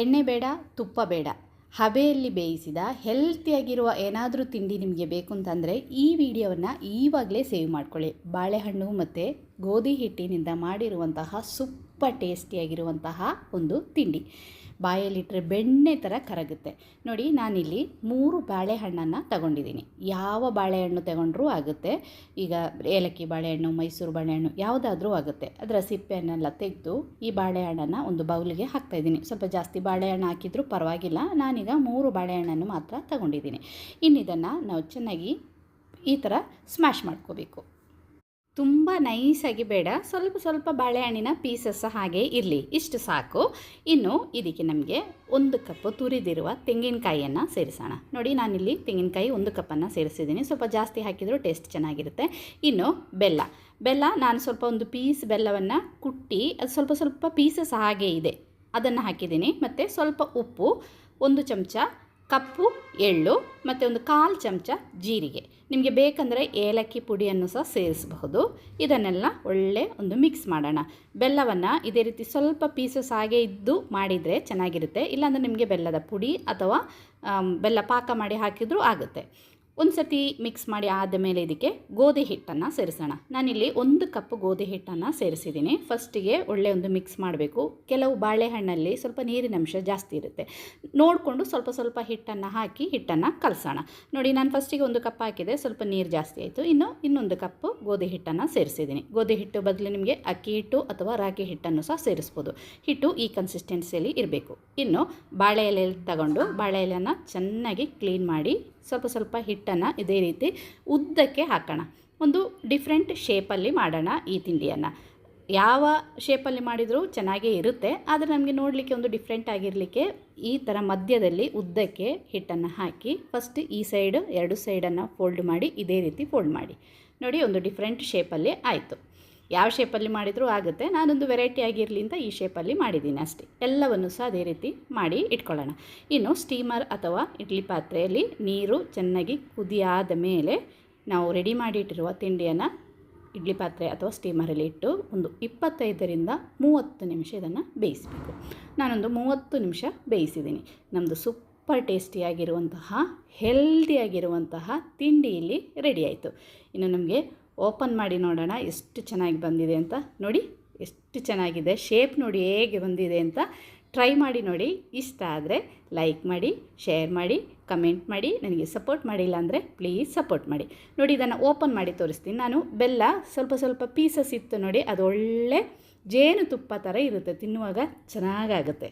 ಎಣ್ಣೆ ಬೇಡ, ತುಪ್ಪ ಬೇಡ, ಹಬೆಯಲ್ಲಿ ಬೇಯಿಸಿದ ಹೆಲ್ತಿಯಾಗಿರುವ ಏನಾದರೂ ತಿಂಡಿ ನಿಮಗೆ ಬೇಕು ಅಂತಂದರೆ ಈ ವಿಡಿಯೋವನ್ನು ಈವಾಗಲೇ ಸೇವ್ ಮಾಡ್ಕೊಳ್ಳಿ. ಬಾಳೆಹಣ್ಣು ಮತ್ತು ಗೋಧಿ ಹಿಟ್ಟಿನಿಂದ ಮಾಡಿರುವಂತಹ ಸೂಪರ್ ಟೇಸ್ಟಿಯಾಗಿರುವಂತಹ ಒಂದು ತಿಂಡಿ. ಬಾಯಲ್ಲಿಟ್ಟರೆ ಬೆಣ್ಣೆ ಥರ ಕರಗುತ್ತೆ. ನೋಡಿ, ನಾನಿಲ್ಲಿ 3 ಬಾಳೆಹಣ್ಣನ್ನು ತಗೊಂಡಿದ್ದೀನಿ. ಯಾವ ಬಾಳೆಹಣ್ಣು ತಗೊಂಡ್ರೂ ಆಗುತ್ತೆ. ಈಗ ಏಲಕ್ಕಿ ಬಾಳೆಹಣ್ಣು, ಮೈಸೂರು ಬಾಳೆಹಣ್ಣು ಯಾವುದಾದ್ರೂ ಆಗುತ್ತೆ. ಅದರ ಸಿಪ್ಪೆಯನ್ನೆಲ್ಲ ತೆಗೆದು ಈ ಬಾಳೆಹಣ್ಣನ್ನು ಒಂದು ಬೌಲಿಗೆ ಹಾಕ್ತಾಯಿದ್ದೀನಿ. ಸ್ವಲ್ಪ ಜಾಸ್ತಿ ಬಾಳೆಹಣ್ಣು ಹಾಕಿದರೂ ಪರವಾಗಿಲ್ಲ. ನಾನೀಗ 3 ಬಾಳೆಹಣ್ಣನ್ನು ಮಾತ್ರ ತಗೊಂಡಿದ್ದೀನಿ. ಇನ್ನು ಇದನ್ನು ನಾವು ಚೆನ್ನಾಗಿ ಈ ಥರ ಸ್ಮ್ಯಾಶ್ ಮಾಡ್ಕೋಬೇಕು. ತುಂಬ ನೈಸಾಗಿ ಬೇಡ, ಸ್ವಲ್ಪ ಸ್ವಲ್ಪ ಬಾಳೆಹಣ್ಣಿನ ಪೀಸಸ್ ಹಾಗೆ ಇರಲಿ, ಇಷ್ಟು ಸಾಕು. ಇನ್ನು ಇದಕ್ಕೆ ನಮಗೆ 1 ಕಪ್ ತುರಿದಿರುವ ತೆಂಗಿನಕಾಯಿಯನ್ನು ಸೇರಿಸೋಣ. ನೋಡಿ, ನಾನಿಲ್ಲಿ ತೆಂಗಿನಕಾಯಿ 1 ಕಪ್ಪನ್ನು ಸೇರಿಸಿದ್ದೀನಿ. ಸ್ವಲ್ಪ ಜಾಸ್ತಿ ಹಾಕಿದರೂ ಟೇಸ್ಟ್ ಚೆನ್ನಾಗಿರುತ್ತೆ. ಇನ್ನು ಬೆಲ್ಲ ನಾನು ಸ್ವಲ್ಪ ಒಂದು ಪೀಸ್ ಬೆಲ್ಲವನ್ನು ಕುಟ್ಟಿ, ಅದು ಸ್ವಲ್ಪ ಸ್ವಲ್ಪ ಪೀಸಸ್ ಹಾಗೆ ಇದೆ, ಅದನ್ನು ಹಾಕಿದ್ದೀನಿ. ಮತ್ತು ಸ್ವಲ್ಪ ಉಪ್ಪು, 1 ಚಮಚ ಕಪ್ಪು ಎಳ್ಳು ಮತ್ತು 1/4 ಚಮಚ ಜೀರಿಗೆ. ನಿಮಗೆ ಬೇಕಂದರೆ ಏಲಕ್ಕಿ ಪುಡಿಯನ್ನು ಸಹ ಸೇರಿಸಬಹುದು. ಇದನ್ನೆಲ್ಲ ಒಳ್ಳೆ ಒಂದು ಮಿಕ್ಸ್ ಮಾಡೋಣ. ಬೆಲ್ಲವನ್ನು ಇದೇ ರೀತಿ ಸ್ವಲ್ಪ ಪೀಸಸ್ ಹಾಗೆ ಇದ್ದು ಮಾಡಿದರೆ ಚೆನ್ನಾಗಿರುತ್ತೆ. ಇಲ್ಲಾಂದರೆ ನಿಮಗೆ ಬೆಲ್ಲದ ಪುಡಿ ಅಥವಾ ಬೆಲ್ಲ ಪಾಕ ಮಾಡಿ ಹಾಕಿದರೂ ಆಗುತ್ತೆ. ಒಂದು ಸತಿ ಮಿಕ್ಸ್ ಮಾಡಿ ಆದಮೇಲೆ ಇದಕ್ಕೆ ಗೋಧಿ ಹಿಟ್ಟನ್ನು ಸೇರಿಸೋಣ. ನಾನಿಲ್ಲಿ 1 ಕಪ್ ಗೋಧಿ ಹಿಟ್ಟನ್ನು ಸೇರಿಸಿದ್ದೀನಿ. ಫಸ್ಟಿಗೆ ಒಳ್ಳೆ ಒಂದು ಮಿಕ್ಸ್ ಮಾಡಬೇಕು. ಕೆಲವು ಬಾಳೆಹಣ್ಣಲ್ಲಿ ಸ್ವಲ್ಪ ನೀರಿನ ಅಂಶ ಜಾಸ್ತಿ ಇರುತ್ತೆ, ನೋಡಿಕೊಂಡು ಸ್ವಲ್ಪ ಸ್ವಲ್ಪ ಹಿಟ್ಟನ್ನು ಹಾಕಿ ಹಿಟ್ಟನ್ನು ಕಲಸೋಣ. ನೋಡಿ, ನಾನು ಫಸ್ಟಿಗೆ 1 ಕಪ್ ಹಾಕಿದೆ, ಸ್ವಲ್ಪ ನೀರು ಜಾಸ್ತಿ ಆಯಿತು. ಇನ್ನೊಂದು ಕಪ್ ಗೋಧಿ ಹಿಟ್ಟನ್ನು ಸೇರಿಸಿದ್ದೀನಿ. ಗೋಧಿ ಹಿಟ್ಟು ಬದಲು ನಿಮಗೆ ಅಕ್ಕಿ ಹಿಟ್ಟು ಅಥವಾ ರಾಗಿ ಹಿಟ್ಟನ್ನು ಸಹ ಸೇರಿಸ್ಬೋದು. ಹಿಟ್ಟು ಈ ಕನ್ಸಿಸ್ಟೆನ್ಸಿಯಲ್ಲಿ ಇರಬೇಕು. ಇನ್ನು ಬಾಳೆ ಎಲೆ ತಗೊಂಡು ಬಾಳೆ ಎಲೆಯನ್ನು ಚೆನ್ನಾಗಿ ಕ್ಲೀನ್ ಮಾಡಿ ಸ್ವಲ್ಪ ಸ್ವಲ್ಪ ಹಿಟ್ಟನ್ನು ಇದೇ ರೀತಿ ಉದ್ದಕ್ಕೆ ಹಾಕೋಣ. ಒಂದು ಡಿಫ್ರೆಂಟ್ ಶೇಪಲ್ಲಿ ಮಾಡೋಣ ಈ ತಿಂಡಿಯನ್ನು. ಯಾವ ಶೇಪಲ್ಲಿ ಮಾಡಿದರೂ ಚೆನ್ನಾಗೇ ಇರುತ್ತೆ, ಆದರೆ ನಮಗೆ ನೋಡಲಿಕ್ಕೆ ಒಂದು ಡಿಫ್ರೆಂಟ್ ಆಗಿರಲಿಕ್ಕೆ ಈ ಥರ ಮಧ್ಯದಲ್ಲಿ ಉದ್ದಕ್ಕೆ ಹಿಟ್ಟನ್ನು ಹಾಕಿ ಫಸ್ಟ್ ಈ ಸೈಡು 2 ಸೈಡನ್ನು ಫೋಲ್ಡ್ ಮಾಡಿ ಇದೇ ರೀತಿ ಫೋಲ್ಡ್ ಮಾಡಿ. ನೋಡಿ, ಒಂದು ಡಿಫ್ರೆಂಟ್ ಶೇಪಲ್ಲಿ ಆಯಿತು. ಯಾವ ಶೇಪಲ್ಲಿ ಮಾಡಿದರೂ ಆಗುತ್ತೆ. ನಾನೊಂದು ವೆರೈಟಿ ಆಗಿರಲಿ ಅಂತ ಈ ಶೇಪಲ್ಲಿ ಮಾಡಿದ್ದೀನಿ ಅಷ್ಟೇ. ಎಲ್ಲವನ್ನು ಸಹ ಅದೇ ರೀತಿ ಮಾಡಿ ಇಟ್ಕೊಳ್ಳೋಣ. ಇನ್ನು ಸ್ಟೀಮರ್ ಅಥವಾ ಇಡ್ಲಿ ಪಾತ್ರೆಯಲ್ಲಿ ನೀರು ಚೆನ್ನಾಗಿ ಕುದಿಯಾದ ಮೇಲೆ ನಾವು ರೆಡಿ ಮಾಡಿಟ್ಟಿರುವ ತಿಂಡಿಯನ್ನು ಇಡ್ಲಿ ಪಾತ್ರೆ ಅಥವಾ ಸ್ಟೀಮರಲ್ಲಿ ಇಟ್ಟು ಒಂದು 25ರಿಂದ 30 ನಿಮಿಷ ಇದನ್ನು ಬೇಯಿಸಬೇಕು. ನಾನೊಂದು 30 ನಿಮಿಷ ಬೇಯಿಸಿದ್ದೀನಿ. ನಮ್ಮದು ಸೂಪರ್ ಟೇಸ್ಟಿಯಾಗಿರುವಂತಹ ಹೆಲ್ದಿಯಾಗಿರುವಂತಹ ತಿಂಡಿ ಇಲ್ಲಿ ರೆಡಿ ಆಯಿತು. ಇನ್ನು ನಮಗೆ ಓಪನ್ ಮಾಡಿ ನೋಡೋಣ ಎಷ್ಟು ಚೆನ್ನಾಗಿ ಬಂದಿದೆ ಅಂತ. ನೋಡಿ, ಎಷ್ಟು ಚೆನ್ನಾಗಿದೆ, ಶೇಪ್ ನೋಡಿ ಹೇಗೆ ಬಂದಿದೆ ಅಂತ. ಟ್ರೈ ಮಾಡಿ ನೋಡಿ. ಇಷ್ಟ ಆದರೆ ಲೈಕ್ ಮಾಡಿ, ಶೇರ್ ಮಾಡಿ, ಕಮೆಂಟ್ ಮಾಡಿ. ನನಗೆ ಸಪೋರ್ಟ್ ಮಾಡಿಲ್ಲ ಅಂದರೆ ಪ್ಲೀಸ್ ಸಪೋರ್ಟ್ ಮಾಡಿ. ನೋಡಿ, ಇದನ್ನು ಓಪನ್ ಮಾಡಿ ತೋರಿಸ್ತೀನಿ. ನಾನು ಬೆಲ್ಲ ಸ್ವಲ್ಪ ಸ್ವಲ್ಪ ಪೀಸಸ್ ಇತ್ತು ನೋಡಿ, ಅದು ಒಳ್ಳೆ ಜೇನುತುಪ್ಪ ಥರ ಇರುತ್ತೆ, ತಿನ್ನುವಾಗ ಚೆನ್ನಾಗಾಗುತ್ತೆ.